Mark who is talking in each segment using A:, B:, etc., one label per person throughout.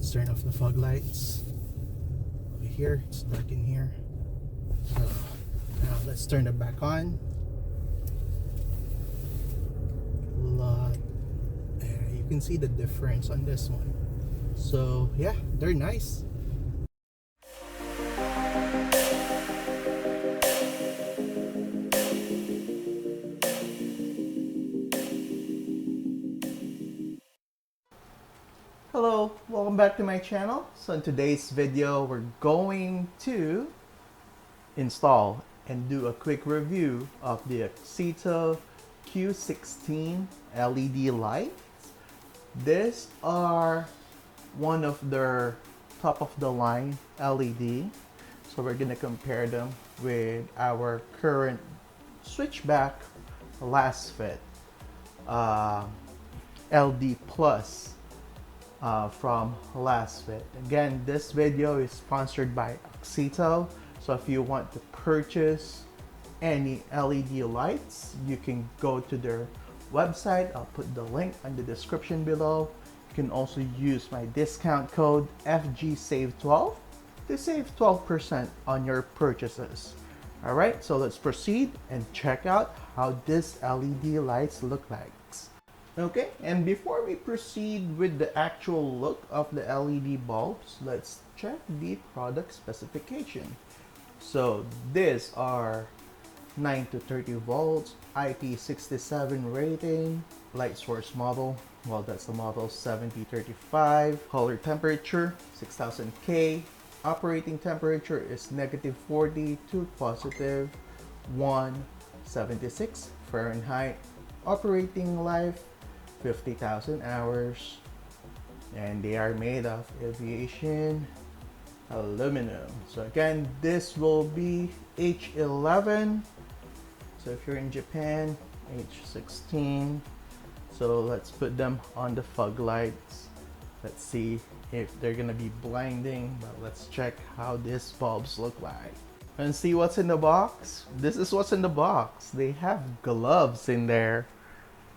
A: Let's turn off the fog lights. Over here, it's dark in here. So now let's turn it back on. You can see the difference on this one. So yeah, they're nice. Hello, welcome back to my channel. So in today's video, we're going to install and do a quick review of the AUXITO Q16 LED lights. These are one of their top of the line LED. So we're gonna compare them with our current switchback last fit LD Plus from last fit. Again, this video is sponsored by AUXITO. So if you want to purchase any LED lights, you can go to their website. I'll put the link in the description below. You can also use my discount code FGSAVE12 to save 12% on your purchases. All right, so let's proceed and check out how these LED lights look like. Okay, and before we proceed with the actual look of the LED bulbs, let's check the product specification. So these are 9 to 30 volts, IP67 rating, light source model, well that's the model 7035, color temperature 6000 K, operating temperature is -40 to +176 Fahrenheit, operating life 50,000 hours, and they are made of aviation aluminum. So again, this will be H11. So if you're in Japan, H16. So let's put them on the fog lights. Let's see if they're gonna be blinding, but let's check how these bulbs look like. And see what's in the box. This is what's in the box. They have gloves in there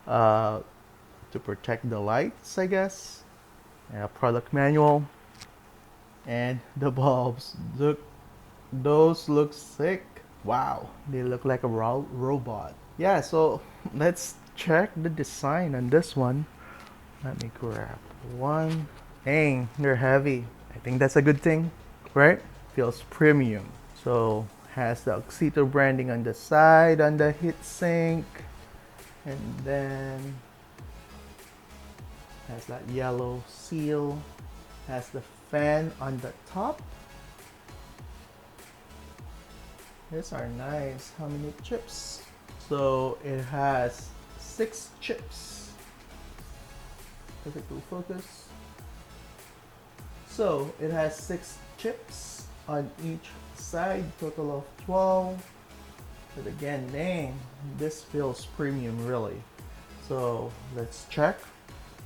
A: to protect the lights, I guess. And a product manual. And the bulbs, those look sick. Wow, they look like a robot. Yeah, so let's check the design on this one. Let me grab one. Dang, they're heavy. I think that's a good thing, right? Feels premium. So has the AUXITO branding on the side, on the heatsink, and then has that yellow seal. Has the fan on the top. These are nice. How many chips? So it has 6 chips. Does it go focus? So it has 6 chips on each side, total of 12. But again, dang, this feels premium really. So let's check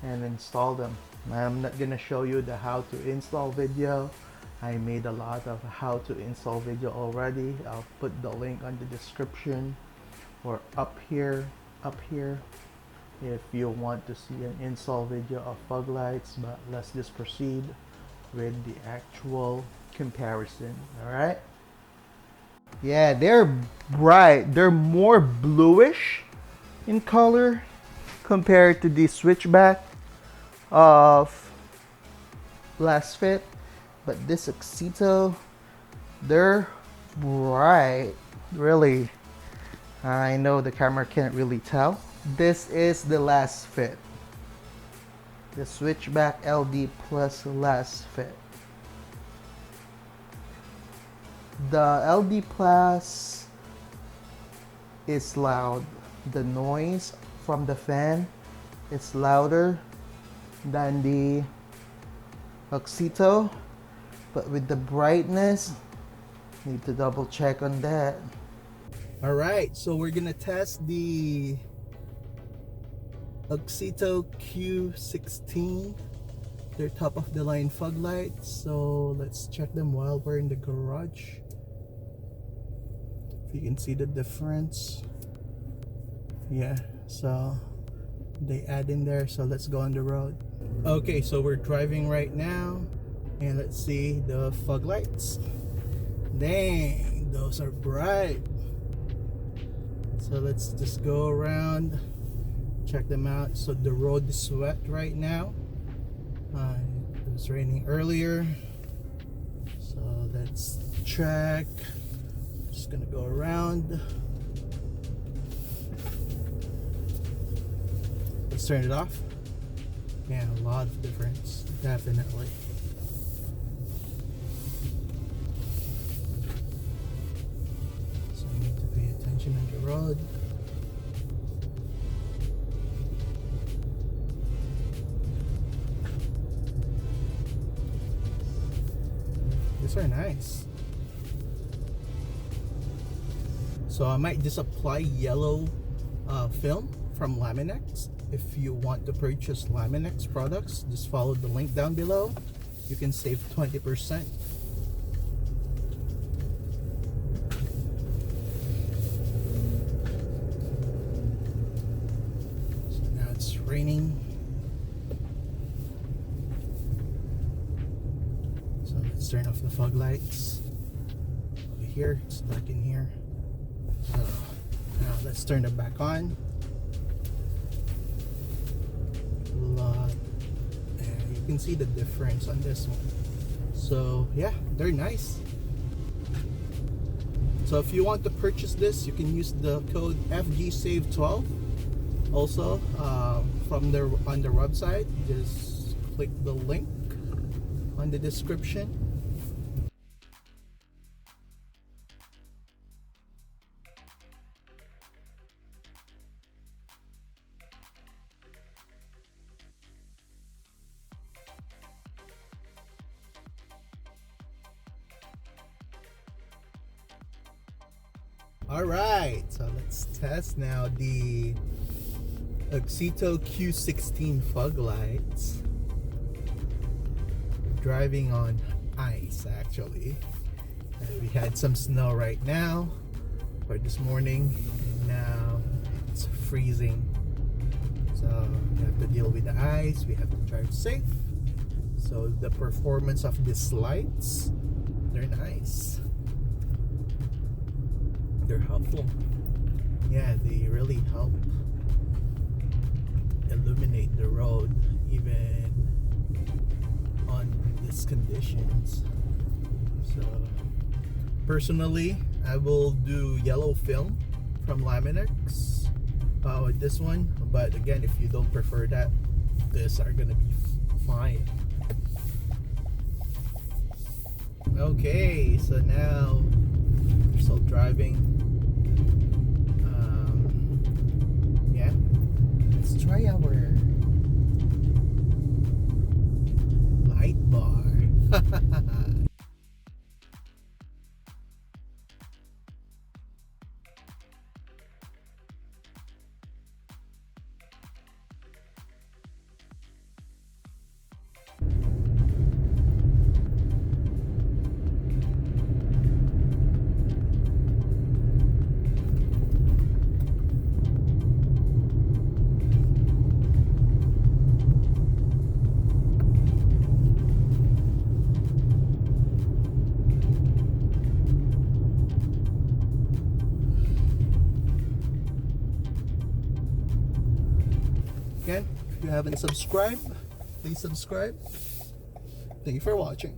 A: and install them. I'm not gonna show you the how to install video. I made a lot of how to install video already. I'll put the link on the description or up here if you want to see an install video of fog lights. But let's just proceed with the actual comparison. All right, yeah, they're bright. They're more bluish in color compared to the switchback of last fit, but this AUXITO, they're bright really. I know the camera can't really tell. This is the last fit, the switchback LD Plus last fit. The LD Plus is loud. The noise from the fan is louder than the AUXITO, but with the brightness, need to double check on that. All right, so we're gonna test the AUXITO Q16. They're top of the line fog lights, so let's check them while we're in the garage. If you can see the difference. Yeah, so they add in there, so let's go on the road. Okay, so we're driving right now, and let's see the fog lights. Dang, those are bright. So let's just go around, check them out. So the road is wet right now. It was raining earlier, so let's check. Just gonna go around. Let's turn it off. Yeah, a lot of difference, definitely. So you need to pay attention on the road. These are nice. So I might just apply yellow film from Lamin X. If you want to purchase Lamin X products, just follow the link down below. You can save 20%. So now it's raining. So let's turn off the fog lights. Over here, it's dark in here. So now let's turn it back on. And you can see the difference on this one. So yeah, they're nice. So if you want to purchase this, you can use the code FGSAVE12. Also, on their website, just click the link on the description. Alright, so let's test now the AUXITO Q16 fog lights. Driving on ice actually. We had some snow right now, or this morning, and now it's freezing. So we have to deal with the ice, we have to drive safe. So the performance of these lights, they're nice. They're helpful. Yeah, they really help illuminate the road even on these conditions. So personally, I will do yellow film from Lamin X with this one, but again, if you don't prefer that, these are gonna be fine. Okay, so now we're still driving. Yeah, let's try our light bar. Again, if you haven't subscribed, please subscribe. Thank you for watching.